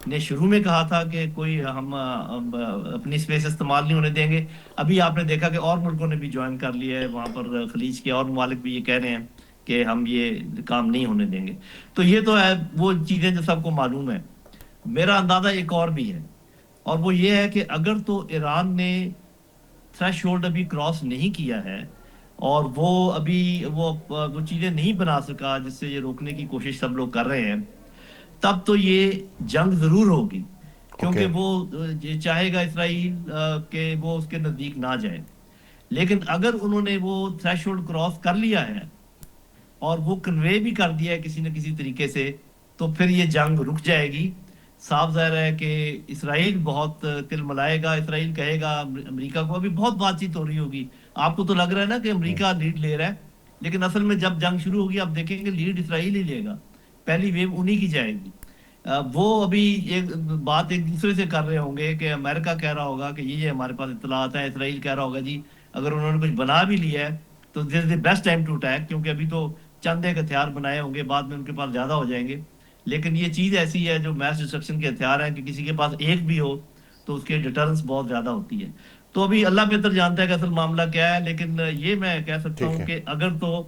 نے شروع میں کہا تھا کہ کوئی ہم اپنی اسپیس استعمال نہیں ہونے دیں گے. ابھی آپ نے دیکھا کہ اور ملکوں نے بھی جوائن کر لیا ہے وہاں پر, خلیج کے اور ممالک بھی یہ کہہ رہے ہیں کہ ہم یہ کام نہیں ہونے دیں گے. تو یہ تو ہے وہ چیزیں جو سب کو معلوم ہے. میرا اندازہ ایک اور بھی ہے, اور وہ یہ ہے کہ اگر تو ایران نے تھریش ہولڈ ابھی کراس نہیں کیا ہے اور وہ ابھی وہ چیزیں نہیں بنا سکا جس سے یہ روکنے کی کوشش سب لوگ کر رہے ہیں, تب تو یہ جنگ ضرور ہوگی, کیونکہ وہ چاہے گا اسرائیل کہ وہ اس کے نزدیک نہ جائے. لیکن اگر انہوں نے وہ تھریش ہولڈ کراس کر لیا ہے اور وہ کنوے بھی کر دیا ہے کسی نہ کسی طریقے سے, تو پھر یہ جنگ رک جائے گی. صاف ظاہر ہے کہ اسرائیل بہت تل ملائے گا, اسرائیل کہے گا امریکہ کو, ابھی بہت بات چیت ہو رہی ہوگی. آپ کو تو لگ رہا ہے نا کہ امریکہ لیڈ لے رہا ہے, لیکن اصل میں جب جنگ شروع ہوگی آپ دیکھیں گے لیڈ اسرائیل ہی لے گا, پہلی ویو انہی کی جائے گی. وہ ابھی ایک بات ایک دوسرے سے کر رہے ہوں گے کہ امریکہ کہہ رہا ہوگا کہ یہ ہمارے پاس اطلاعات ہیں, اسرائیل کہہ رہا ہوگا جی اگر انہوں نے کچھ بنا بھی لیا ہے تو this is the best time to attack, کیونکہ ابھی تو چند ایک ہتھیار بنائے ہوں گے, بعد میں ان کے پاس زیادہ ہو جائیں گے. لیکن یہ چیز ایسی ہے جو میس ڈسٹرکشن کے ہتھیار ہیں کہ کسی کے پاس ایک بھی ہو تو اس کے ڈیٹرنس بہت زیادہ ہوتی ہے. تو ابھی اللہ بہتر جانتا ہے کہ اصل معاملہ کیا ہے, لیکن یہ میں کہہ سکتا ہوں کہ اگر تو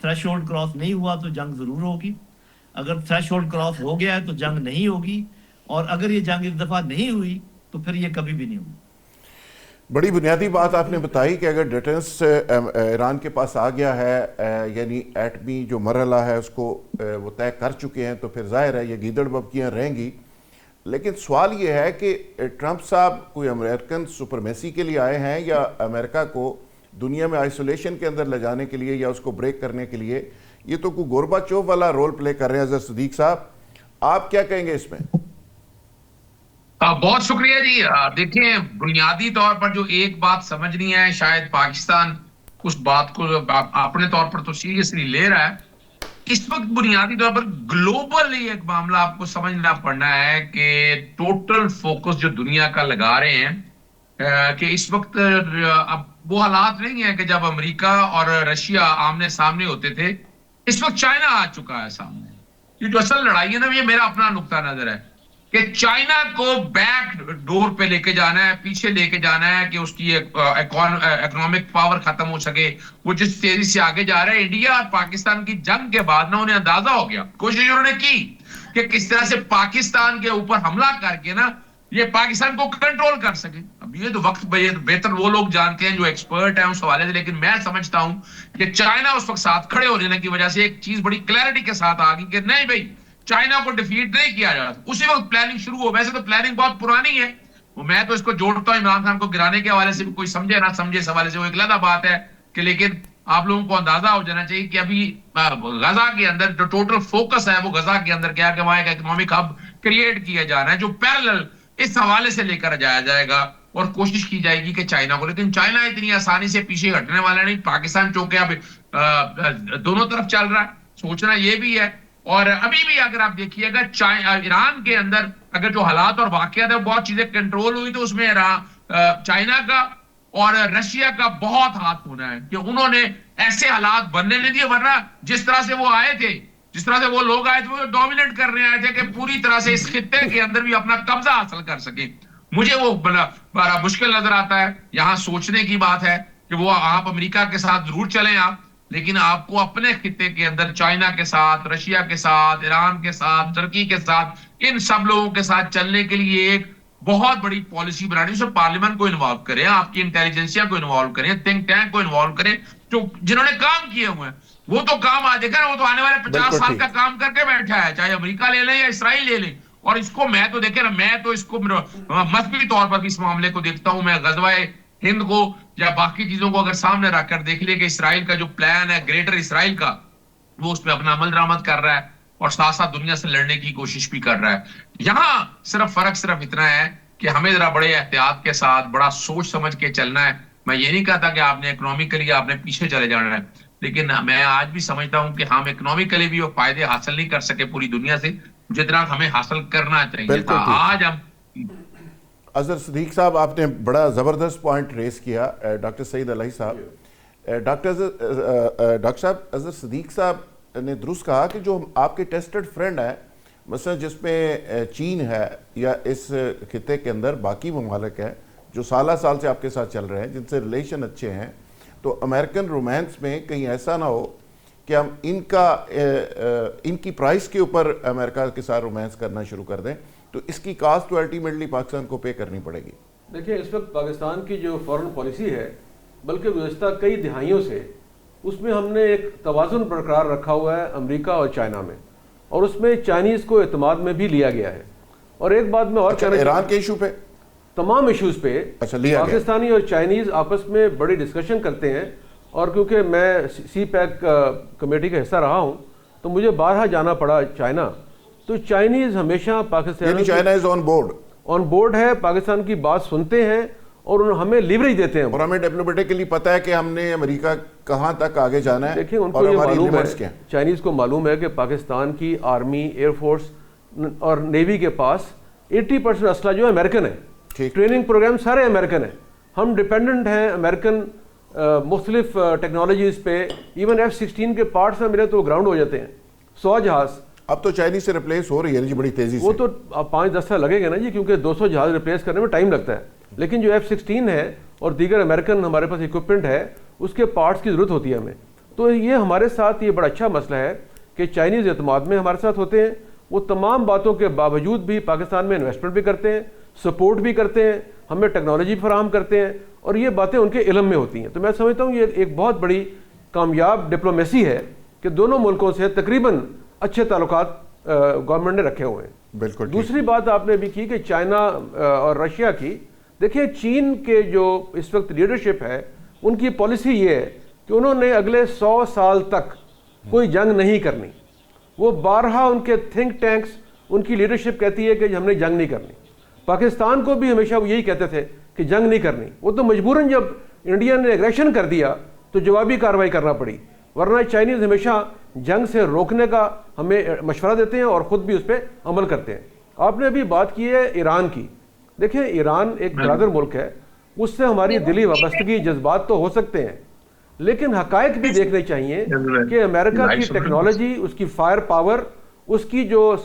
تھریش ہولڈ کراس نہیں ہوا تو جنگ ضرور ہوگی, اگر تھریش ہولڈ کراس ہو گیا ہے تو جنگ نہیں ہوگی, اور اگر یہ جنگ اس دفعہ نہیں ہوئی تو پھر یہ کبھی بھی نہیں ہوگی. بڑی بنیادی بات آپ نے بتائی کہ اگر ڈیٹرنس ایران کے پاس آ گیا ہے, یعنی ایٹمی جو مرحلہ ہے اس کو وہ طے کر چکے ہیں, تو پھر ظاہر ہے یہ گیدڑ ببکیاں رہیں گی. لیکن سوال یہ ہے کہ ٹرمپ صاحب کوئی امریکن سپرمیسی کے لیے آئے ہیں یا امریکہ کو دنیا میں آئسولیشن کے اندر لے جانے کے لیے یا اس کو بریک کرنے کے لیے؟ یہ تو کوئی گورباچوف والا رول پلے کر رہے ہیں. اظہر صدیق صاحب, آپ کیا کہیں گے اس میں؟ بہت شکریہ جی. دیکھیں, بنیادی طور پر جو ایک بات سمجھنی ہے, شاید پاکستان اس بات کو اپنے طور پر تو سیریسلی لے رہا ہے. اس وقت بنیادی طور پر گلوبل ایک معاملہ آپ کو سمجھنا پڑنا ہے کہ ٹوٹل فوکس جو دنیا کا لگا رہے ہیں کہ اس وقت اب وہ حالات نہیں ہیں کہ جب امریکہ اور رشیا آمنے سامنے ہوتے تھے. اس وقت چائنا آ چکا ہے سامنے. یہ جو اصل لڑائی ہے نا, یہ میرا اپنا نقطہ نظر ہے کہ چائنا کو بیک ڈور پہ لے کے جانا ہے, پیچھے لے کے جانا ہے کہ اس کی اکنامک پاور ختم ہو سکے. وہ جس تیزی سے آگے جا رہا ہے, انڈیا اور پاکستان کی جنگ کے بعد نا انہیں اندازہ ہو گیا, کوشش انہوں نے کی کہ کس طرح سے پاکستان کے اوپر حملہ کر کے نا یہ پاکستان کو کنٹرول کر سکے. اب یہ تو وقت بہتر وہ لوگ جانتے ہیں جو ایکسپرٹ ہیں اس حوالے سے, لیکن میں سمجھتا ہوں کہ چائنا اس وقت ساتھ کھڑے ہونے کی وجہ سے ایک چیز بڑی کلیئرٹی کے ساتھ آ گئی کہ نہیں بھائی, چائنا کو ڈیفیٹ نہیں کیا جا رہا. اسی وقت پلاننگ شروع ہو. ویسے تو پلاننگ بہت پرانی ہے, میں تو اس کو جوڑتا ہوں عمران خان کو گرانے کے حوالے سے بھی, کوئی سمجھے نہ سمجھے اس حوالے سے وہ ایک علیحدہ بات ہے کہ, لیکن آپ لوگوں کو اندازہ ہو جانا چاہیے کہ ابھی غزہ کے اندر جو ٹوٹل فوکس ہے وہ غزہ کے اندر کیا کہ وہاں ایک اکنامک ہب کریٹ کیا جا رہا ہے جو پیرلل اس حوالے سے لے کر جایا جائے گا, اور کوشش کی جائے گی کہ چائنا کو. لیکن چائنا اتنی آسانی سے پیچھے ہٹنے والا نہیں. پاکستان چونکہ اب دونوں طرف چل رہا ہے, سوچنا یہ بھی ہے. اور ابھی بھی اگر آپ دیکھیے گا ایران کے اندر اگر جو حالات اور واقعات ہیں بہت چیزیں کنٹرول ہوئی, تو اس میں چائنا کا اور رشیا کا بہت ہاتھ ہونا ہے کہ انہوں نے ایسے حالات بننے نہیں دیے, ورنہ جس طرح سے وہ آئے تھے, جس طرح سے وہ لوگ آئے تھے, وہ ڈومینیٹ کرنے آئے تھے کہ پوری طرح سے اس خطے کے اندر بھی اپنا قبضہ حاصل کر سکیں. مجھے وہ بڑا مشکل نظر آتا ہے. یہاں سوچنے کی بات ہے کہ وہ آپ امریکہ کے ساتھ ضرور چلیں آپ, لیکن آپ کو اپنے خطے کے اندر چائنا کے ساتھ, رشیا کے ساتھ, ایران کے ساتھ, ترکی کے ساتھ, ان سب لوگوں کے ساتھ چلنے کے لیے ایک بہت بڑی پالیسی بنانی. اس میں پارلیمنٹ کو انوالو کریں, آپ کی انٹیلیجنسیا کو انوالو کریں, تھنک ٹینک کو انوالو کریں, جو جنہوں نے کام کیے ہوئے ہیں. وہ تو کام آ دیکھا نا, وہ تو آنے والے 50 سال کا کام کر کے بیٹھا ہے, چاہے امریکہ لے لیں یا اسرائیل لے لیں. اور اس کو میں تو دیکھیں نا, میں تو اس کو مذہبی طور پر بھی اس معاملے کو دیکھتا ہوں. میں غزوہ ہند کو یا باقی چیزوں کو اگر سامنے رکھ کر دیکھ لیں کہ اسرائیل کا جو پلان ہے گریٹر اسرائیل کا, وہ اس پہ اپنا عمل درآمد کر رہا ہے اور ساتھ ساتھ دنیا سے لڑنے کی کوشش بھی کر رہا ہے. یہاں فرق صرف اتنا ہے کہ ہمیں ذرا بڑے احتیاط کے ساتھ بڑا سوچ سمجھ کے چلنا ہے. میں یہ نہیں کہتا کہ آپ نے اکنامکلی آپ نے پیچھے چلے جانا ہے, لیکن میں آج بھی سمجھتا ہوں کہ ہم اکنامکلی بھی وہ فائدے حاصل نہیں کر سکے پوری دنیا سے جتنا ہمیں حاصل کرنا چاہیے تھا. آج ہم اظہر صدیق صاحب, آپ نے بڑا زبردست پوائنٹ ریز کیا. ڈاکٹر سعید الہی صاحب, ڈاکٹر صاحب اظہر صدیق صاحب نے درست کہا کہ جو آپ کے ٹیسٹڈ فرینڈ ہیں مثلا جس میں چین ہے یا اس خطے کے اندر باقی ممالک ہیں جو سالہ سال سے آپ کے ساتھ چل رہے ہیں، جن سے ریلیشن اچھے ہیں، تو امریکن رومانس میں کہیں ایسا نہ ہو کہ ہم ان کی پرائس کے اوپر امریکہ کے ساتھ رومانس کرنا شروع کر دیں، تو اس کی کاسٹ تو الٹیمیٹلی پاکستان کو پے کرنی پڑے گی. دیکھیں اس وقت پاکستان کی جو فارن پالیسی ہے، بلکہ گزشتہ کئی دہائیوں سے اس میں ہم نے ایک توازن برقرار رکھا ہوا ہے امریکہ اور چائنا میں، اور اس میں چائنیز کو اعتماد میں بھی لیا گیا ہے. اور ایک بات میں اور ایران کے ایشو پہ، تمام ایشوز پہ پاکستانی اور چائنیز آپس میں بڑی ڈسکشن کرتے ہیں. اور کیونکہ میں سی پیک کمیٹی کا حصہ رہا ہوں تو مجھے بارہا جانا پڑا چائنا، تو چائنیز ہمیشہ Pakistan China is on board ہے، پاکستان کی بات سنتے ہیں اور ہمیں لیوریج دیتے ہیں. اور ہمیں ڈپلومیٹکلی پتہ ہے کہ ہم نے امریکہ کہاں تک آگے جانا ہے. دیکھیں ان کو یہ معلوم ہے، چائنیز کو معلوم ہے کہ پاکستان کی آرمی، ایئر فورس اور نیوی کے پاس 80% اسلحہ جو ہے امریکن ہے، ٹریننگ پروگرام سارے امریکن ہیں. ہم ڈپینڈنٹ ہیں امریکن مختلف ٹیکنالوجیز پہ. ایون F-16 کے پارٹس میں ملے تو وہ گراؤنڈ ہو جاتے ہیں. 100 جہاز اب تو چائنیز سے ریپلیس ہو رہی ہے جی بڑی تیزی سے. وہ تو 5-10 سال لگے گا نا جی، کیونکہ 200 جہاز ریپلیس کرنے میں ٹائم لگتا ہے. لیکن جو F-16 ہے اور دیگر امریکن ہمارے پاس اکوپمنٹ ہے، اس کے پارٹس کی ضرورت ہوتی ہے ہمیں. تو یہ ہمارے ساتھ یہ بڑا اچھا مسئلہ ہے کہ چائنیز اعتماد میں ہمارے ساتھ ہوتے ہیں. وہ تمام باتوں کے باوجود بھی پاکستان میں انویسٹمنٹ بھی کرتے ہیں، سپورٹ بھی کرتے ہیں، ہمیں ٹیکنالوجی فراہم کرتے ہیں، اور یہ باتیں ان کے علم میں ہوتی ہیں. تو میں سمجھتا ہوں یہ ایک بہت بڑی کامیاب ڈپلومیسی ہے کہ دونوں ملکوں سے تقریباً اچھے تعلقات گورنمنٹ نے رکھے ہوئے ہیں. بالکل. دوسری بات آپ نے بھی کی کہ چائنا اور رشیا کی. دیکھیں چین کے جو اس وقت لیڈرشپ ہے، ان کی پالیسی یہ ہے کہ انہوں نے اگلے 100 سال تک کوئی جنگ نہیں کرنی. وہ بارہا ان کے تھنک ٹینکس، ان کی لیڈرشپ کہتی ہے کہ ہم نے جنگ نہیں کرنی. پاکستان کو بھی ہمیشہ وہ یہی کہتے تھے کہ جنگ نہیں کرنی. وہ تو مجبوراً جب انڈیا نے ایگریشن کر دیا تو جوابی کارروائی کرنا پڑی، ورنہ چائنیز ہمیشہ جنگ سے روکنے کا ہمیں مشورہ دیتے ہیں اور خود بھی اس پہ عمل کرتے ہیں. آپ نے ابھی بات کی ہے ایران کی. دیکھیں ایران ایک برادر ملک ہے، اس سے ہماری دلی وابستگی جذبات تو ہو سکتے ہیں، لیکن حقائق بھی دیکھنے چاہیے کہ امریکہ کی ٹیکنالوجی، اس کی فائر پاور، اس کی جو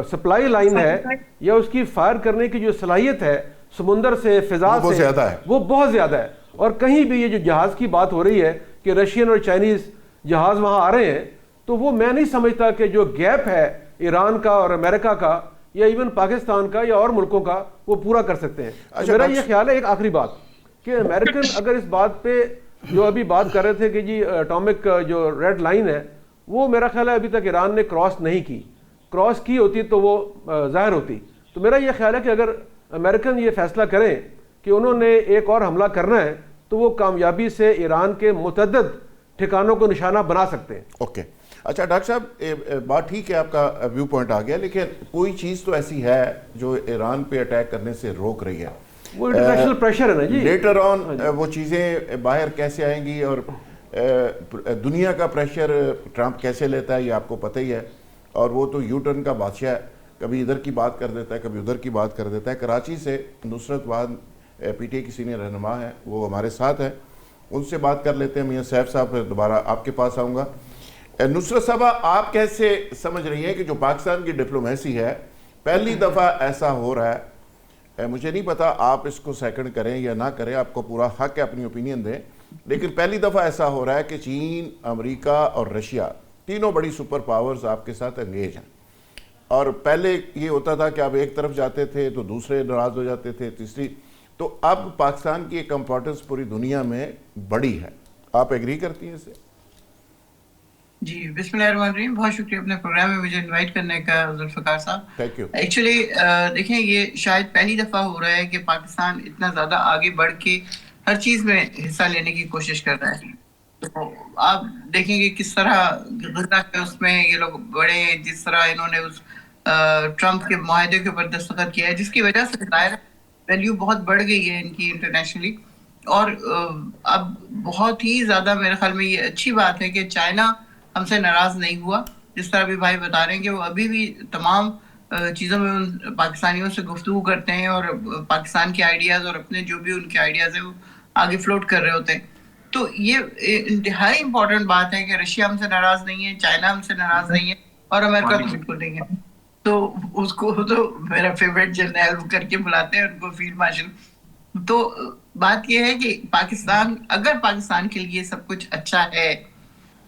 سپلائی لائن ہے یا اس کی فائر کرنے کی جو صلاحیت ہے سمندر سے، فضا سے، وہ بہت زیادہ ہے. اور کہیں بھی یہ جو جہاز کی بات ہو رہی ہے کہ رشین اور چائنیز جہاز وہاں آ رہے ہیں، تو وہ میں نہیں سمجھتا کہ جو گیپ ہے ایران کا اور امریکہ کا یا ایون پاکستان کا یا اور ملکوں کا وہ پورا کر سکتے ہیں. میرا یہ خیال ہے ایک آخری بات کہ امریکن اگر اس بات پہ جو ابھی بات کر رہے تھے کہ جی اٹامک جو ریڈ لائن ہے، وہ میرا خیال ہے ابھی تک ایران نے کراس نہیں کی. کراس کی ہوتی تو وہ ظاہر ہوتی. تو میرا یہ خیال ہے کہ اگر امریکن یہ فیصلہ کریں کہ انہوں نے ایک اور حملہ کرنا ہے تو وہ کامیابی سے ایران کے متعدد ٹھکانوں کو نشانہ بنا سکتے ہیں. اوکے. اچھا ڈاکٹر صاحب، بات ٹھیک ہے، آپ کا ویو پوائنٹ آ گیا، لیکن کوئی چیز تو ایسی ہے جو ایران پہ اٹیک کرنے سے روک رہی ہے. وہ انٹرنیشنل پریشر ہے نا جی. لیٹر آن وہ چیزیں باہر کیسے آئیں گی اور دنیا کا پریشر ٹرمپ کیسے لیتا ہے یہ آپ کو پتہ ہی ہے. اور وہ تو یو ٹرن کا بادشاہ ہے، کبھی ادھر کی بات کر دیتا ہے، کبھی ادھر کی بات کر دیتا ہے. کراچی سے نصرت وحد پی ٹی اے کی سینئر رہنما ہے، وہ ہمارے ساتھ ہیں، ان سے بات کر لیتے ہیں. میاں سیف صاحب پھر دوبارہ آپ کے پاس آؤں گا. نصرت صاحبہ، آپ کیسے سمجھ رہی ہیں کہ جو پاکستان کی ڈپلومیسی ہے، پہلی دفعہ ایسا ہو رہا ہے، مجھے نہیں پتا آپ اس کو سیکنڈ کریں یا نہ کریں، آپ کو پورا حق ہے اپنی اوپینین دیں، لیکن پہلی دفعہ ایسا ہو رہا ہے کہ چین، امریکہ اور رشیا تینوں بڑی سپر پاورز آپ کے ساتھ انگیج ہیں. اور پہلے یہ ہوتا تھا کہ آپ ایک طرف جاتے تھے تو دوسرے ناراض ہو جاتے تھے، تیسری. تو اب پاکستان کی ایک امپورٹنس پوری دنیا میں بڑی ہے. آپ ایگری کرتی ہیں اس سے؟ جی بسم اللہ الرحمن الرحیم. بہت شکریہ اپنے پروگرام میں مجھے انوائٹ کرنے کا ذوالفقار صاحب. Thank you. ایکچولی دیکھیں یہ شاید پہلی دفعہ ہو رہا ہے کہ پاکستان اتنا زیادہ آگے بڑھ کے ہر چیز میں حصہ لینے کی کوشش کر رہا ہے. تو آپ دیکھیں گے کس طرح غزہ کے اس میں یہ لوگ بڑے، جس طرح انہوں نے اس ٹرمپ کے معاہدے کے اوپر دستخط کیا ہے، جس کی وجہ سے ظاہر ویلیو بہت بڑھ گئی ہے ان کی انٹرنیشنلی. اور اب بہت ہی زیادہ میرے خیال میں یہ اچھی بات ہے کہ چائنا ہم سے ناراض نہیں ہوا. جس طرح بھی بھائی بتا رہے ہیں کہ وہ ابھی بھی تمام چیزوں میں پاکستانیوں سے گفتگو کرتے ہیں اور پاکستان کے آئیڈیاز اور اپنے جو بھی ان کے آئیڈیاز ہیں وہ آگے فلوٹ کر رہے ہوتے ہیں. تو یہ انتہائی امپورٹنٹ بات ہے کہ رشیا ہم سے ناراض نہیں ہے، چائنا ہم سے ناراض نہیں ہے، اور امریکہ تو بالکل نہیں ہے. تو اس کو تو میرا فیوریٹ جرنیل کر کے بلاتے ہیں ان کو فیلڈ مارشل. تو بات یہ ہے کہ اگر پاکستان کے لیے سب کچھ اچھا ہے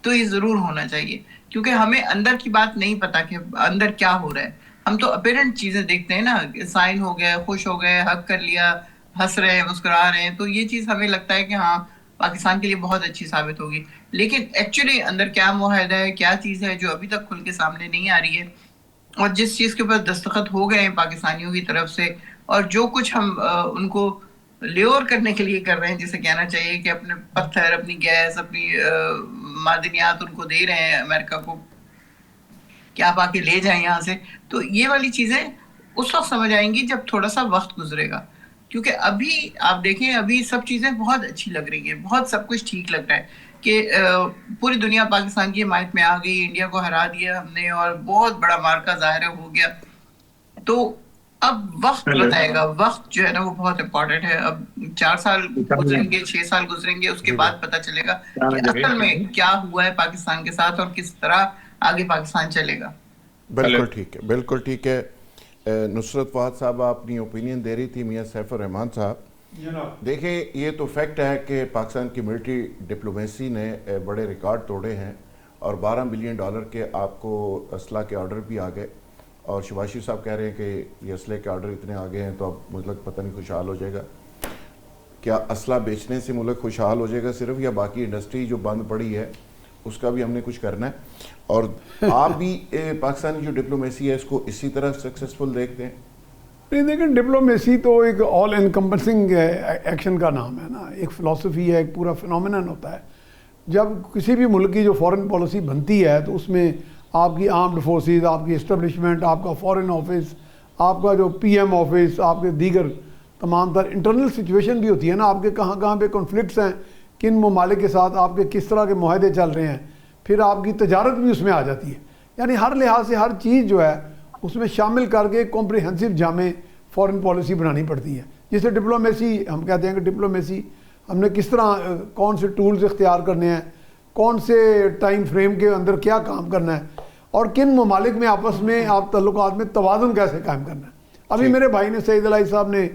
تو یہ ضرور ہونا چاہیے, کیونکہ ہمیں اندر کی بات نہیں پتا کہ اندر کیا ہو رہا ہے. ہم تو اپیرنٹ چیزیں دیکھتے ہیں نا, سائن ہو گئے, خوش ہو گئے, حق کر لیا, ہنس رہے ہیں, مسکرا رہے ہیں, تو یہ چیز ہمیں لگتا ہے کہ ہاں پاکستان کے لیے بہت اچھی ثابت ہوگی. لیکن ایکچولی اندر کیا معاہدہ ہے, کیا چیز ہے جو ابھی تک کھل کے سامنے نہیں آ رہی ہے, اور جس چیز کے اوپر دستخط ہو گئے ہیں پاکستانیوں کی طرف سے, اور جو کچھ ہم ان کو لیور کرنے کے لیے کر رہے ہیں, جسے کہنا چاہیے کہ اپنے پتھر, اپنی گیس, اپنی معدنیات ان کو دے رہے ہیں امریکہ کو کہ آپ آ کے لے جائیں یہاں سے, تو یہ والی چیزیں اس وقت سمجھ آئیں گی جب تھوڑا سا وقت گزرے گا. کیونکہ ابھی آپ دیکھیں, ابھی سب چیزیں بہت اچھی لگ رہی ہیں, بہت سب کچھ ٹھیک لگ رہا ہے کہ پوری دنیا پاکستان کی حمایت میں آ گئی, انڈیا کو ہرا دیا ہم نے, اور بہت بڑا مارکا ظاہر ہو گیا. تو اب وقت بتائے گا, وقت جو ہے نا وہ بہت امپورٹنٹ ہے. اب 4 سال گزریں گے, 6 سال گزریں گے, اس کے بعد پتہ چلے گا کہ اصل میں کیا ہوا ہے پاکستان کے ساتھ اور کس طرح آگے پاکستان چلے گا. بالکل ٹھیک ہے, بالکل ٹھیک ہے. نصرت فہد صاحب اپنی اوپینین دے رہی تھی. میاں سیف الرحمان صاحب, دیکھیں یہ تو فیکٹ ہے کہ پاکستان کی ملٹری ڈپلومیسی نے بڑے ریکارڈ توڑے ہیں, اور $12 بلین کے آپ کو اسلحہ کے آرڈر بھی آ گئے, اور شباشی صاحب کہہ رہے ہیں کہ یہ اسلحے کے آرڈر اتنے آگے ہیں تو اب ملک پتہ نہیں خوشحال ہو جائے گا. کیا اسلحہ بیچنے سے ملک خوشحال ہو جائے گا صرف, یا باقی انڈسٹری جو بند پڑی ہے اس کا بھی ہم نے کچھ کرنا ہے؟ اور آپ بھی پاکستانی جو ڈپلومیسی ہے اس کو اسی طرح سکسیسفل دیکھتے ہیں؟ نہیں دیکھیں, ڈپلومیسی تو ایک آل انکمپسنگ ایکشن کا نام ہے نا, ایک فلسفی ہے, ایک پورا فنومینن ہوتا ہے. جب کسی بھی ملک کی جو فورن پالیسی بنتی ہے تو اس میں آپ کی آرمڈ فورسز, آپ کی اسٹیبلشمنٹ, آپ کا فورن آفس, آپ کا جو پی ایم آفس, آپ کے دیگر تمام تر انٹرنل سچویشن بھی ہوتی ہے نا, آپ کے کہاں کہاں پہ کنفلکٹس ہیں, کن ممالک کے ساتھ آپ کے کس طرح کے معاہدے چل رہے ہیں, پھر آپ کی تجارت بھی اس میں آ جاتی ہے. یعنی ہر لحاظ سے ہر چیز جو ہے اس میں شامل کر کے کمپریہنسو جامع فورن پالیسی بنانی پڑتی ہے. جسے ڈپلومیسی ہم کہتے ہیں کہ ڈپلومیسی ہم نے کس طرح کون سے ٹولز اختیار کرنے ہیں, کون سے ٹائم فریم کے اندر کیا کام کرنا ہے, اور کن ممالک میں آپس میں آپ تعلقات میں توازن کیسے قائم کرنا ہے. ابھی میرے بھائی نے سعید الہی صاحب نے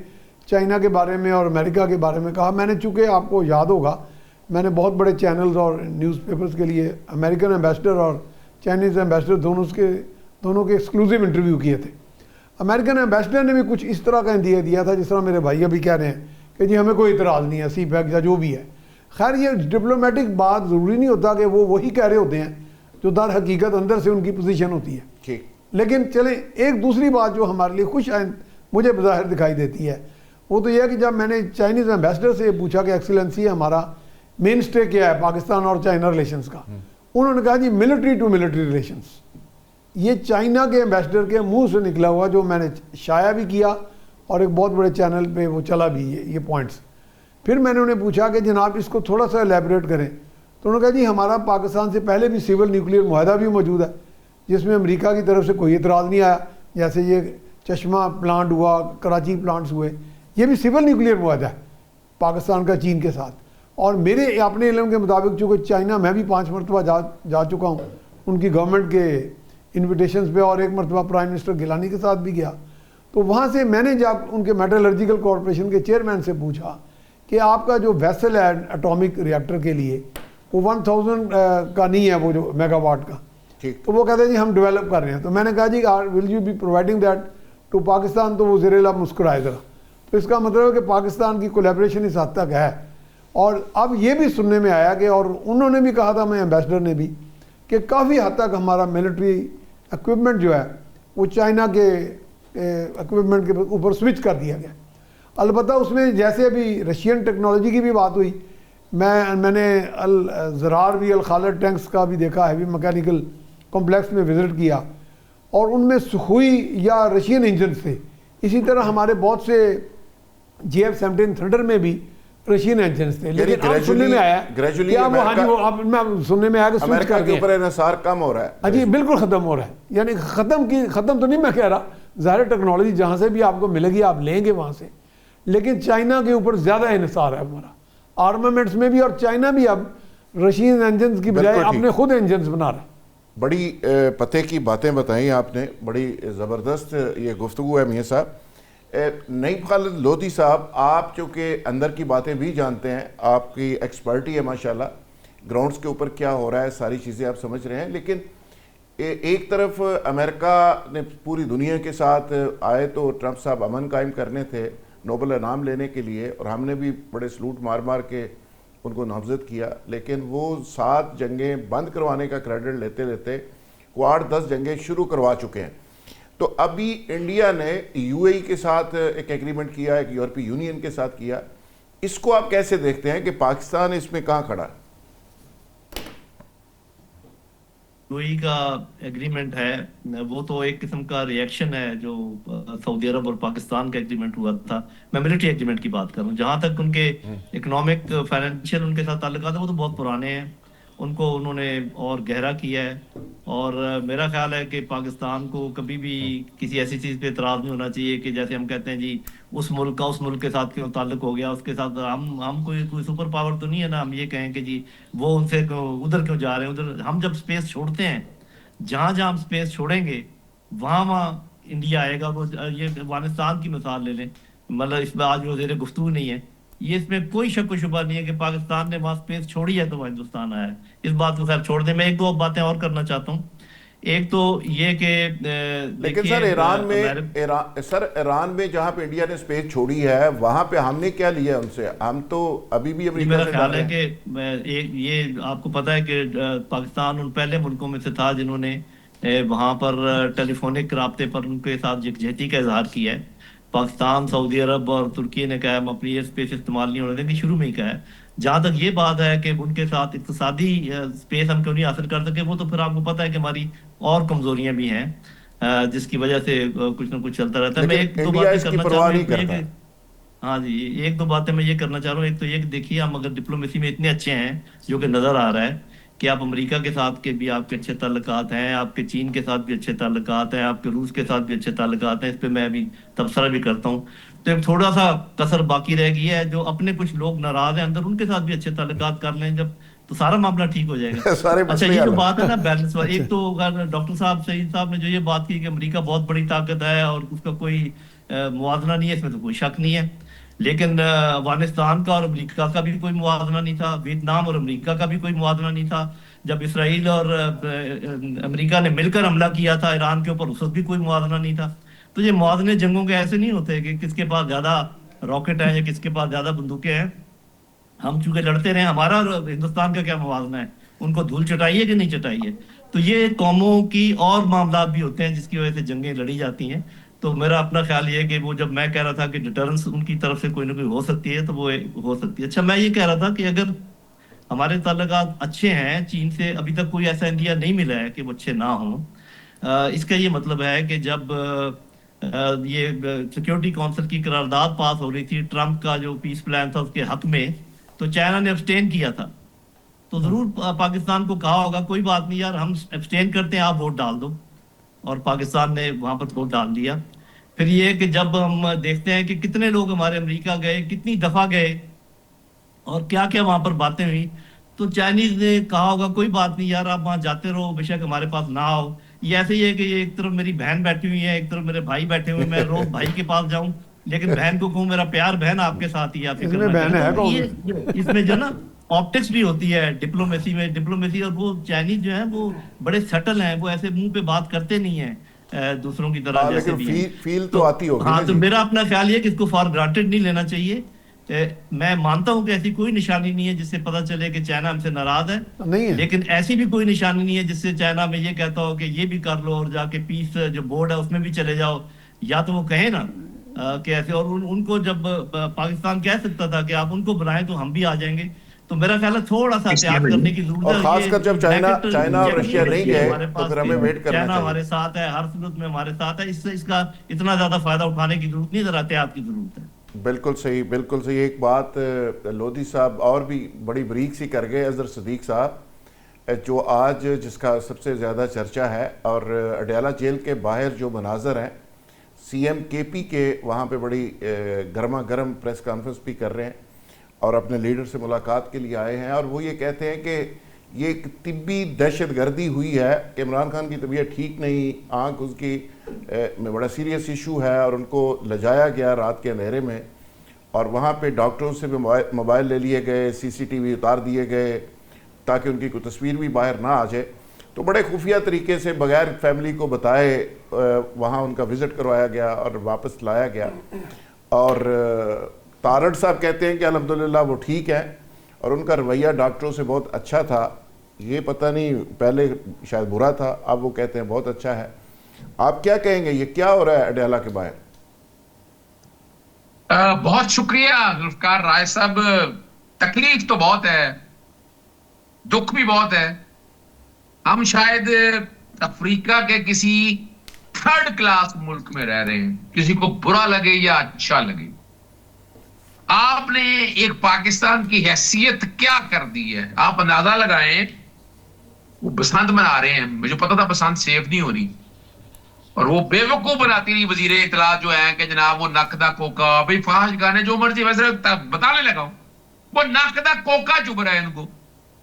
چائنا کے بارے میں اور امریکہ کے بارے میں کہا. میں نے چونکہ آپ کو یاد ہوگا میں نے بہت بڑے چینلز اور نیوز پیپرز کے لیے امریکن ایمبیسڈر اور چائنیز ایمبیسڈر دونوں کے ایکسکلوزیو انٹرویو کیے تھے. امریکن ایمبیسڈر نے بھی کچھ اس طرح کا اندیا دیا تھا جس طرح میرے بھائی ابھی کہہ رہے ہیں کہ جی ہمیں کوئی اعتراض نہیں ہے, سی پیک یا جو بھی ہے. خیر یہ ڈپلومیٹک بات ضروری نہیں ہوتا کہ وہ وہی کہہ رہے ہوتے ہیں جو در حقیقت اندر سے ان کی پوزیشن ہوتی ہے. لیکن چلیں ایک دوسری بات جو ہمارے لیے خوش آئند مجھے بظاہر دکھائی دیتی ہے وہ تو یہ ہے کہ جب میں نے چائنیز ایمبیسڈر سے پوچھا کہ ایکسیلنسی ہمارا مین اسٹے کیا ہے پاکستان اور چائنا ریلیشنز کا, انہوں نے کہا جی ملٹری ٹو ملٹری ریلیشنز. یہ چائنا کے ایمبیسڈر کے منہ سے نکلا ہوا جو میں نے شائع بھی کیا اور ایک بہت بڑے چینل پہ وہ چلا بھی یہ پوائنٹس. پھر میں نے انہیں پوچھا کہ جناب اس کو تھوڑا سا ایلیبریٹ کریں, تو انہوں نے کہا جی ہمارا پاکستان سے پہلے بھی سول نیوکلیئر معاہدہ بھی موجود ہے جس میں امریکہ کی طرف سے کوئی اعتراض نہیں آیا, جیسے یہ چشمہ پلانٹ ہوا, کراچی پلانٹس ہوئے, یہ بھی سول نیوکلیئر معاہدہ ہے پاکستان کا چین کے ساتھ. اور میرے اپنے علم کے مطابق چونکہ چائنا میں بھی 5 مرتبہ جا چکا ہوں ان کی گورنمنٹ کے انویٹیشنز پہ, اور ایک مرتبہ پرائم منسٹر گیلانی کے ساتھ بھی گیا, تو وہاں سے میں نے جب ان کے میٹالرجیکل کارپوریشن کے چیئرمین سے پوچھا کہ آپ کا جو ویسل ہے اٹامک ریئیکٹر کے لیے وہ 1000 کا نہیں ہے وہ جو میگا واٹ کا, تو وہ کہتے ہیں جی ہم ڈیولپ کر رہے ہیں. تو میں نے کہا جی will you be providing that to Pakistan, تو وہ زیر لب مسکرائے ذرا. تو اس کا مطلب ہے کہ پاکستان کی کولیبریشن اس حد تک ہے. اور اب یہ بھی سننے میں آیا کہ, اور انہوں نے بھی کہا تھا میں ایمبیسڈر نے بھی, کہ کافی حد تک ہمارا ملٹری ایکوپمنٹ جو ہے وہ چائنا کے ایکوپمنٹ کے اوپر سوئچ کر دیا گیا. البتہ اس میں جیسے ابھی رشین ٹیکنالوجی کی بھی بات ہوئی, میں نے الزرار بھی الخالد ٹینکس کا بھی دیکھا, ہیوی میکینیکل کمپلیکس میں وزٹ کیا, اور ان میں سخوئی یا رشین انجنز تھے. اسی طرح ہمارے بہت سے GF-17 تھنڈر میں بھی رشین انجنز تھے. لیکن اب سننے میں آیا کہ اب سننے میں آیا کہ سوئچ کر کے اوپر انحصار کم ہو رہا ہے. جی بالکل ختم ہو رہا ہے. یعنی ختم تو نہیں میں کہہ رہا, ظاہر ٹیکنالوجی جہاں سے بھی آپ کو ملے گی آپ لیں گے وہاں سے, لیکن چائنا کے اوپر زیادہ انحصار ہے ہمارا آرمامنٹس میں بھی. اور چائنا بھی اب رشین انجنز کی بجائے اپنے خود انجنز بنا رہا ہے. بڑی پتے کی باتیں بتائیں آپ نے, بڑی زبردست یہ گفتگو ہے میاں صاحب. نعیم خالد لودھی صاحب, آپ چونکہ اندر کی باتیں بھی جانتے ہیں, آپ کی ایکسپرٹی ہے ماشاءاللہ, گراؤنڈز کے اوپر کیا ہو رہا ہے ساری چیزیں آپ سمجھ رہے ہیں, لیکن ایک طرف امریکہ نے پوری دنیا کے ساتھ آئے تو ٹرمپ صاحب امن قائم کرنے تھے, نوبل انعام لینے کے لیے, اور ہم نے بھی بڑے سلوٹ مار مار کے ان کو نامزد کیا, لیکن وہ 7 جنگیں بند کروانے کا کریڈٹ لیتے لیتے وہ 8-10 جنگیں شروع کروا چکے ہیں. تو ابھی انڈیا نے یو اے ای کے ساتھ ایک ایگریمنٹ کیا, ایک یورپی یونین کے ساتھ کیا, اس کو آپ کیسے دیکھتے ہیں کہ پاکستان اس میں کہاں کھڑا ہے؟ یو اے ای کا ایگریمنٹ ہے وہ تو ایک قسم کا ریئیکشن ہے جو سعودی عرب اور پاکستان کا ایگریمنٹ ہوا تھا. میں ملٹری ایگریمنٹ کی بات کر رہا ہوں. جہاں تک ان کے اکنامک فائنینشیل ان کے ساتھ تعلقات ہیں وہ تو بہت پرانے ہیں, ان کو انہوں نے اور گہرا کیا ہے. اور میرا خیال ہے کہ پاکستان کو کبھی بھی کسی ایسی چیز پہ اعتراض نہیں ہونا چاہیے کہ جیسے ہم کہتے ہیں جی اس ملک کا اس ملک کے ساتھ کیوں تعلق ہو گیا, اس کے ساتھ ہم کوئی سپر پاور تو نہیں ہے نا, ہم یہ کہیں کہ جی وہ ان سے ادھر کیوں جا رہے ہیں. ادھر ہم جب سپیس چھوڑتے ہیں, جہاں جہاں ہم سپیس چھوڑیں گے وہاں انڈیا آئے گا. وہ یہ افغانستان کی مثال لے لیں, مطلب اس میں آج وزیر گفتگو نہیں ہے, یہ اس میں کوئی شک و شبہ نہیں ہے کہ پاکستان نے وہاں سپیس چھوڑی ہے تو وہ ہندوستان آیا ہے. اس بات کو خیر چھوڑ دیں. میں 1-2 باتیں اور کرنا چاہتا ہوں. ایک تو یہ کہ لیکن سر ایران میں جہاں پہ انڈیا نے سپیس چھوڑی ہے وہاں پہ ہم نے کیا لیا ان سے؟ ہم تو ابھی بھی امریکہ میرا سے خیال ہے کہ یہ آپ کو پتہ ہے کہ پاکستان ان پہلے ملکوں میں سے تھا جنہوں نے وہاں پر ٹیلی فونک رابطے پر ان کے ساتھ یکجہتی کا اظہار کیا ہے. پاکستان, سعودی عرب اور ترکی نے کہا ہم اپنی ایئر اسپیس استعمال نہیں ہونے دیں گے, شروع میں ہی کہا ہے. جہاں تک یہ بات ہے کہ ان کے ساتھ اقتصادی اسپیس ہم کیوں نہیں حاصل کر سکے, وہ تو پھر آپ کو پتہ ہے کہ ہماری اور کمزوریاں بھی ہیں جس کی وجہ سے کچھ نہ کچھ چلتا رہتا ہے. میں 1-2 باتیں کرنا چاہ رہا ہوں. ہاں جی 1-2 باتیں میں یہ کرنا چاہ رہا ہوں. ایک تو یہ کہ دیکھیے ہم اگر ڈپلومیسی میں اتنے اچھے ہیں جو کہ نظر آ رہا ہے کہ آپ امریکہ کے ساتھ کے بھی آپ کے اچھے تعلقات ہیں, آپ کے چین کے ساتھ بھی اچھے تعلقات ہیں, آپ کے روس کے ساتھ بھی اچھے تعلقات ہیں, اس پہ میں ابھی تبصرہ بھی کرتا ہوں. تو ایک تھوڑا سا کسر باقی رہ گئی ہے, جو اپنے کچھ لوگ ناراض ہیں اندر ان کے ساتھ بھی اچھے تعلقات کر لیں جب, تو سارا معاملہ ٹھیک ہو جائے گا. اچھا یہ جو بات ہے نا بیلنس, ایک تو ڈاکٹر صاحب سعید صاحب نے جو یہ بات کی کہ امریکہ بہت بڑی طاقت ہے اور اس کا کوئی موازنہ نہیں ہے, اس میں تو کوئی شک نہیں ہے. لیکن افغانستان کا اور امریکہ کا بھی کوئی موازنہ نہیں تھا, ویتنام اور امریکہ کا بھی کوئی موازنہ نہیں تھا. جب اسرائیل اور امریکہ نے مل کر حملہ کیا تھا ایران کے اوپر, اس وقت بھی کوئی موازنہ نہیں تھا. تو یہ موازنے جنگوں کے ایسے نہیں ہوتے کہ کس کے پاس زیادہ راکٹ ہیں یا کس کے پاس زیادہ بندوقیں ہیں. ہم چونکہ لڑتے رہے, ہمارا ہندوستان کا کیا موازنہ ہے, ان کو دھول چٹائیے کہ نہیں چٹائیے. تو یہ قوموں کی اور معاملات بھی ہوتے ہیں جس کی وجہ سے جنگیں لڑی جاتی ہیں. تو میرا اپنا خیال یہ ہے کہ وہ جب میں کہہ رہا تھا کہ ڈیٹرنس ان کی طرف سے کوئی نہ کوئی ہو سکتی ہے تو وہ ہو سکتی ہے. اچھا میں یہ کہہ رہا تھا کہ اگر ہمارے تعلقات اچھے ہیں چین سے, ابھی تک کوئی ایسا انڈیا نہیں ملا ہے کہ وہ اچھے نہ ہوں. اس کا یہ مطلب ہے کہ جب یہ سیکیورٹی کونسل کی قرارداد پاس ہو رہی تھی, ٹرمپ کا جو پیس پلان تھا اس کے حق میں, تو چائنا نے ابسٹین کیا تھا. تو ضرور پاکستان کو کہا ہوگا کوئی بات نہیں یار ہم ابسٹین کرتے ہیں, آپ ووٹ ڈال دو, اور پاکستان نے وہاں پر ووٹ ڈال دیا. پھر یہ کہ جب ہم دیکھتے ہیں کہ کتنے لوگ ہمارے امریکہ گئے, کتنی دفعہ گئے اور کیا کیا وہاں پر باتیں ہوئی, تو چائنیز نے کہا ہوگا کوئی بات نہیں یار آپ وہاں جاتے رہو, بے شک ہمارے پاس نہ آؤ. یہ ایسے ہی ہے کہ یہ ایک طرف میری بہن بیٹھی ہوئی ہے, ایک طرف میرے بھائی بیٹھے ہوئے, میں روز بھائی کے پاس جاؤں لیکن بہن کو کہوں میرا پیار بہن آپ کے ساتھ ہی, آپ اس میں جو نا آپٹکس بھی ہوتی ہے ڈپلومیسی میں. ڈپلومیسی اور وہ چائنیز جو ہیں وہ بڑے سٹل ہیں, وہ ایسے منہ پہ بات کرتے نہیں ہیں دوسروں کی طرح جیسے بھی فیل تو آتی ہوگی. ہاں تو میرا اپنا خیال یہ کہ اس کو فار گرانٹیڈ نہیں لینا چاہیے. میں مانتا ہوں کہ ایسی کوئی نشانی نہیں ہے جس سے پتہ چلے کہ چائنا ہم سے ناراض ہے, لیکن ایسی بھی کوئی نشانی نہیں ہے جس سے چائنا میں یہ کہتا ہو کہ یہ بھی کر لو اور جا کے پیس جو بورڈ ہے اس میں بھی چلے جاؤ. یا تو وہ کہیں نا کہ ایسے, اور ان کو جب پاکستان کہہ سکتا تھا کہ آپ ان کو بلائیں تو ہم بھی آ جائیں گے. تو میرا خیال ہے تھوڑا سا احتیاط کرنے کی ضرورت ہے, اور خاص کر جب چائنا اور رشیا نہیں گئے تو پھر ہمیں ویٹ کرنا چاہیے. چائنا ہمارے ساتھ ہے, ہر صورت میں ہمارے ساتھ ہے, اس کا اتنا زیادہ فائدہ اٹھانے کی ضرورت نہیں, ذرا احتیاط کی ضرورت ہے. بالکل صحیح, بالکل صحیح. ایک بات لودھی صاحب اور بھی بڑی بریک سی کر گئے, اظہر صدیق صاحب جو آج جس کا سب سے زیادہ چرچا ہے, اور اڈیالہ جیل کے باہر جو مناظر ہیں, سی ایم کے پی کے وہاں پہ بڑی گرما گرم پریس کانفرنس بھی کر رہے ہیں اور اپنے لیڈر سے ملاقات کے لیے آئے ہیں, اور وہ یہ کہتے ہیں کہ یہ ایک طبی دہشت گردی ہوئی ہے. عمران خان کی طبیعت ٹھیک نہیں, آنکھ اس کی میں بڑا سیریس ایشو ہے, اور ان کو لجایا گیا رات کے اندھیرے میں, اور وہاں پہ ڈاکٹروں سے بھی موبائل لے لیے گئے, CCTV اتار دیے گئے تاکہ ان کی کوئی تصویر بھی باہر نہ آ جائے. تو بڑے خفیہ طریقے سے بغیر فیملی کو بتائے وہاں ان کا وزٹ کروایا گیا اور واپس لایا گیا. اور تارڑ صاحب کہتے ہیں کہ الحمدللہ وہ ٹھیک ہیں, اور ان کا رویہ ڈاکٹروں سے بہت اچھا تھا. یہ پتہ نہیں پہلے شاید برا تھا, اب وہ کہتے ہیں بہت اچھا ہے. آپ کیا کہیں گے, یہ کیا ہو رہا ہے اڈیالہ کے باہر؟ بہت شکریہ ذوالفقار رائے صاحب. تکلیف تو بہت ہے, دکھ بھی بہت ہے. ہم شاید افریقہ کے کسی تھرڈ کلاس ملک میں رہ رہے ہیں, کسی کو برا لگے یا اچھا لگے. آپ نے ایک پاکستان کی حیثیت کیا کر دی ہے, آپ اندازہ لگائیں. وہ بسنت منا رہے ہیں, مجھے پتا تھا بسنت سیف نہیں ہونی, اور وہ بے وقوف بناتی رہی وزیر اطلاعات جو ہیں کہ جناب وہ نک دا کوکا, بھائی فحش گانے جو مرضی ویسے بتانے لگا ہوں, وہ نک دا کوکا چب رہا ہے. ان کو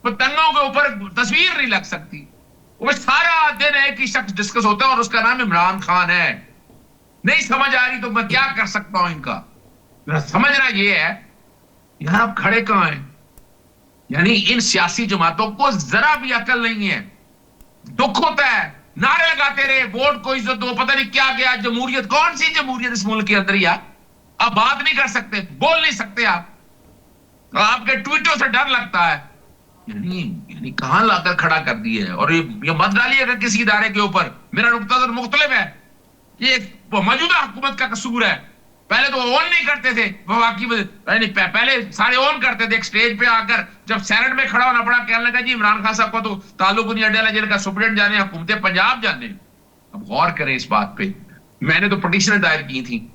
پتنگوں کے اوپر تصویر نہیں لگ سکتی. وہ سارا دن ایک ہی شخص ڈسکس ہوتا ہے اور اس کا نام عمران خان ہے. نہیں سمجھ آ رہی تو میں کیا کر سکتا ہوں ان کا. سمجھنا یہ ہے یار آپ کھڑے کہاں ہیں. یعنی ان سیاسی جماعتوں کو ذرا بھی عقل نہیں ہے. دکھ ہوتا ہے, نعرے لگاتے رہے ووٹ کو عزت دو, پتہ نہیں کیا کیا. جمہوریت کون سی جمہوریت اس ملک کے اندر ہی آپ بات نہیں کر سکتے, بول نہیں سکتے. آپ کے ٹویٹوں سے ڈر لگتا ہے. یعنی کہاں لا کر کھڑا کر دی ہے. اور یہ مت ڈالیے گا کسی ادارے کے اوپر, میرا نقطہ نظر مختلف ہے. یہ موجودہ حکومت کا قصور ہے. پہلے تو اون نہیں کرتے تھے, پہلے سارے اون کرتے تھے. ایک سٹیج پہ آ کر جب سینٹ میں کھڑا ہونا پڑا, کہنے لگا جی عمران خان صاحب کو تو تعلق نہیں, اڈیالہ جیل کا سپرڈنٹ جانے, حکومت پنجاب جانے. اب غور کریں اس بات پہ. میں نے تو پٹیشن دائر کی تھی.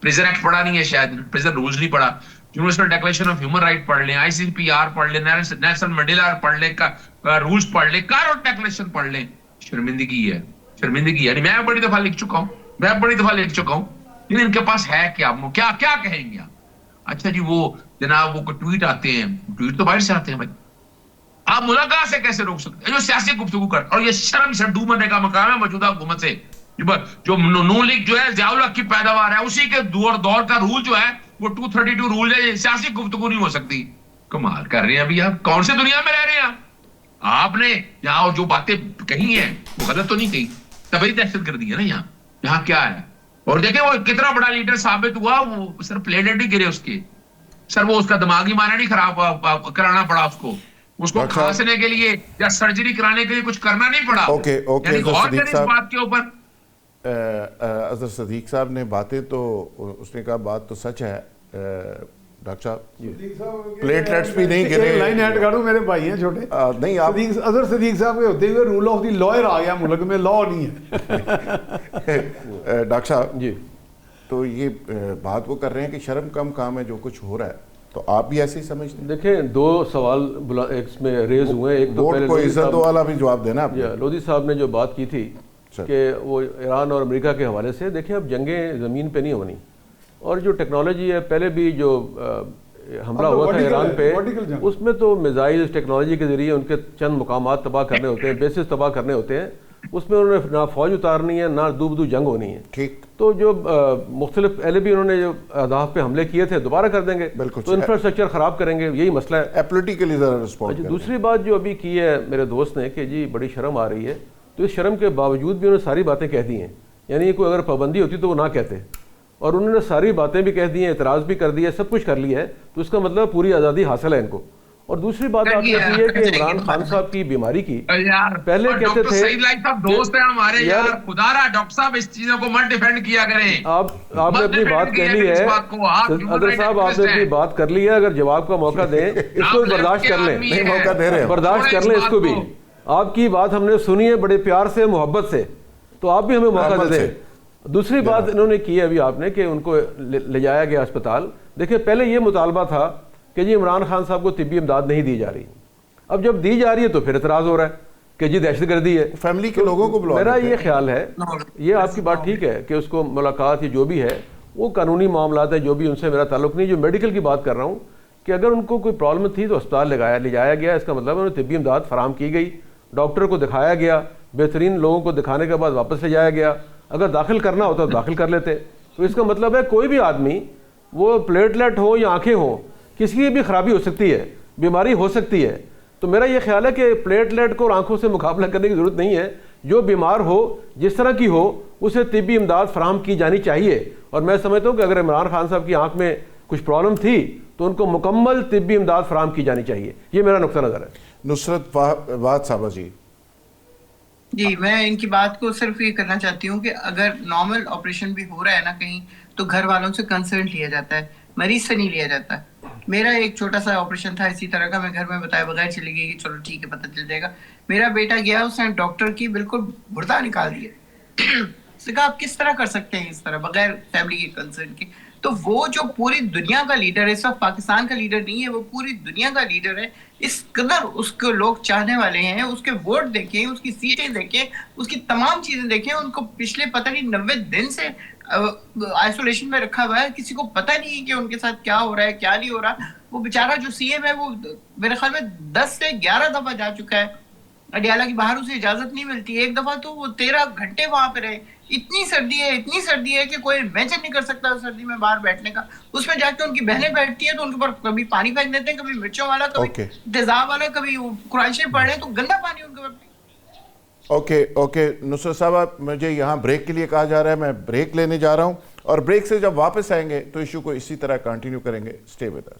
پریزن ایکٹ پڑھا نہیں ہے شاید, پریزن رولز نہیں پڑھا. Universal declaration of human right پڑھ لیں, ICPR پڑھ لیں, نیلسن منڈیلا پڑھ لیں, رولز پڑھ لیں, کارو ڈیکلیریشن پڑھ لیں. شرمندگی ہے, شرمندگی. یعنی میں بڑی دفعہ لکھ چکا ہوں, لیکن ان کے پاس ہے کیا کیا کہیں گے آپ. اچھا جی وہ جناب وہ ٹویٹ آتے ہیں, ٹویٹ تو باہر سے آتے ہیں بھائی. آپ ملاقات سے کیسے روک سکتے ہیں جو سیاسی گفتگو کر. اور یہ شرم سے ڈوب مرنے کا مقام ہے موجودہ حکومت سے. جو نون لیگ جو ہے ضیاء الحق کی پیداوار ہے, اسی کے دور کا رول جو ہے وہ 232 رول ہے. سیاسی گفتگو نہیں ہو سکتی. کمال کر رہے ہیں ابھی آپ, کون سے دنیا میں رہ رہے ہیں آپ نے یہاں جو باتیں کہی ہیں وہ غلط تو نہیں کہی. تبھی دہشت گردی ہے نا یہاں کیا ہے. اور دیکھیں وہ کتنا بڑا لیڈر ثابت ہوا. وہ سر پلیٹلیٹ نہیں گرے اس کے سر, وہ اس کا دماغی معنی نہیں خراب کرانا پڑا اس کو کھانسنے کے لیے یا سرجری کرانے کے لیے کچھ کرنا نہیں پڑا. یعنی غور کریں اس بات کے اوپر. اظہر صدیق صاحب نے باتیں تو اس نے کہا بات تو سچ ہے. ڈاکٹر صاحب پلیٹلیٹس بھی نہیں گرے. لائن ایڈ کروں, میرے بھائی ہیں چھوٹے. نہیں آپ اظہر صدیق صاحب کے ہوتے ہوئے رول آف دی لائر آ گیا ملک میں, لا نہیں ہے. ڈاکٹر صاحب جی, تو یہ بات وہ کر رہے ہیں کہ شرم کم کام ہے جو کچھ ہو رہا ہے, تو آپ بھی ایسے ہی سمجھتے ہیں؟ دیکھیں دو سوال اس میں ریز ہوئے. ایک تو ووٹ کو عزت دو والا بھی جواب دینا آپ نے. لودھی صاحب نے جو بات کی تھی کہ وہ ایران اور امریکہ کے حوالے سے, دیکھیں اب جنگیں زمین پہ نہیں ہونی. اور جو ٹیکنالوجی ہے, پہلے بھی جو حملہ ہوا تھا ایران پہ, اس میں تو میزائل ٹیکنالوجی کے ذریعے ان کے چند مقامات تباہ کرنے ہوتے ہیں, بیسز تباہ کرنے ہوتے ہیں. اس میں انہوں نے نہ فوج اتارنی ہے, نہ دو جنگ ہونی ہے. ٹھیک. تو جو مختلف پہلے بھی انہوں نے جو اہداف پہ حملے کیے تھے دوبارہ کر دیں گے, تو انفراسٹرکچر خراب کریں گے, یہی مسئلہ ہے. پولیٹیکلی ذرا رسپونس. دوسری بات جو ابھی کی ہے میرے دوست نے کہ جی بڑی شرم آ رہی ہے, تو اس شرم کے باوجود بھی انہوں نے ساری باتیں کہہ دی ہیں. یعنی کوئی اگر پابندی ہوتی تو وہ نہ کہتے, اور انہوں نے ساری باتیں بھی کہہ دی ہیں, اعتراض بھی کر دیا ہے, سب کچھ کر لیا ہے. تو اس کا مطلب پوری آزادی حاصل ہے ان کو. اور دوسری بات آپ نے یہ ہے کہ عمران خان صاحب کی بیماری کی پہلے کہتے تھے دوست ہیں ہمارے یار, خدا را ڈاکٹر صاحب اس چیزوں کو مت ڈیفینڈ کیا کریں. آپ نے اپنی بات کہہ لی ہے اظہر صاحب, آپ نے اپنی بات کر لی ہے. اگر جواب کا موقع دیں اس کو برداشت کر لیں, موقع دے رہے ہیں, برداشت کر لیں اس کو بھی. آپ کی بات ہم نے سنی ہے بڑے پیار سے, محبت سے, تو آپ بھی ہمیں موقع دے دیں. دوسری بات انہوں نے کی ہے ابھی آپ نے کہ ان کو لے جایا گیا اسپتال. دیکھیں پہلے یہ مطالبہ تھا کہ جی عمران خان صاحب کو طبی امداد نہیں دی جا رہی. اب جب دی جا رہی ہے تو پھر اعتراض ہو رہا ہے کہ جی دہشت گردی ہے. فیملی کے لوگوں کو بلاؤ. میرا یہ خیال ہے, یہ آپ کی بات ٹھیک ہے کہ اس کو ملاقات یا جو بھی ہے وہ قانونی معاملات ہیں, جو بھی ان سے میرا تعلق نہیں. جو میڈیکل کی بات کر رہا ہوں کہ اگر ان کو کوئی پرابلم تھی تو اسپتال لے جایا گیا، اس کا مطلب انہیں طبی امداد فراہم کی گئی، ڈاکٹر کو دکھایا گیا، بہترین لوگوں کو دکھانے کے بعد واپس لے جایا گیا، اگر داخل کرنا ہوتا تو داخل کر لیتے. تو اس کا مطلب ہے کوئی بھی آدمی، وہ پلیٹلیٹ ہو یا آنکھیں ہوں، کسی کی بھی خرابی ہو سکتی ہے، بیماری ہو سکتی ہے. تو میرا یہ خیال ہے کہ پلیٹلیٹ کو اور آنکھوں سے مقابلہ کرنے کی ضرورت نہیں ہے. جو بیمار ہو، جس طرح کی ہو، اسے طبی امداد فراہم کی جانی چاہیے. اور میں سمجھتا ہوں کہ اگر عمران خان صاحب کی آنکھ میں کچھ پرابلم تھی تو ان کو مکمل طبی امداد فراہم کی جانی چاہیے. یہ میرا نقطہ نظر ہے. نصرت واد صاحبہ جی میں ان کی بات کو صرف یہ کرنا چاہتی ہوں کہ اگر نارمل آپریشن بھی ہو رہا ہے نا کہیں، تو گھر والوں سے کنسرن لیا جاتا ہے، مریض سے نہیں لیا جاتا. میرا ایک چھوٹا سا آپریشن تھا اسی طرح کا، میں گھر میں بتائے بغیر چلی گئی کہ چلو ٹھیک ہے پتہ چل جائے گا. میرا بیٹا گیا، اس نے ڈاکٹر کی بالکل بردہ نکال دیا. اس نے کہا آپ کس طرح کر سکتے ہیں اس طرح بغیر فیملی کے کنسرن کے. تو وہ جو پوری دنیا کا لیڈر ہے، صرف پاکستان کا لیڈر نہیں ہے، وہ پوری دنیا کا لیڈر ہے. اس قدر اس کو لوگ چاہنے والے ہیں. اس کے ووٹ دیکھیں، اس کی سیٹیں دیکھیں، اس کی تمام چیزیں دیکھیں. ان کو پچھلے پتہ نہیں 90 دن سے آئسولیشن میں رکھا ہوا ہے. کسی کو پتہ نہیں کہ ان کے ساتھ کیا ہو رہا ہے کیا نہیں ہو رہا. وہ بیچارہ جو سی ایم ہے وہ میرے خیال میں 10 سے 11 دفعہ جا چکا ہے اڈیالہ کی باہر، اسے اجازت نہیں ملتی. ایک دفعہ تو وہ 13 گھنٹے وہاں پہ رہے. اتنی سردی ہے کہ کوئی امیجن نہیں کر سکتا سردی میں باہر بیٹھنے کا. اس میں جا کے ان کی بہنیں بیٹھتی ہیں تو ان کے اوپر کبھی پانی پھینک دیتے ہیں، کبھی مرچوں والا، کبھی تیزاب والا، کبھی قرآن شریف پڑھ رہے ہیں تو گندا پانی ان کے اوپر. اوکے نصرت صاحبہ، مجھے یہاں بریک کے لیے کہا جا رہا ہے، میں بریک لینے جا رہا ہوں، اور بریک سے جب واپس آئیں گے تو ایشو کو اسی طرح کنٹینیو کریں گے. Stay with us.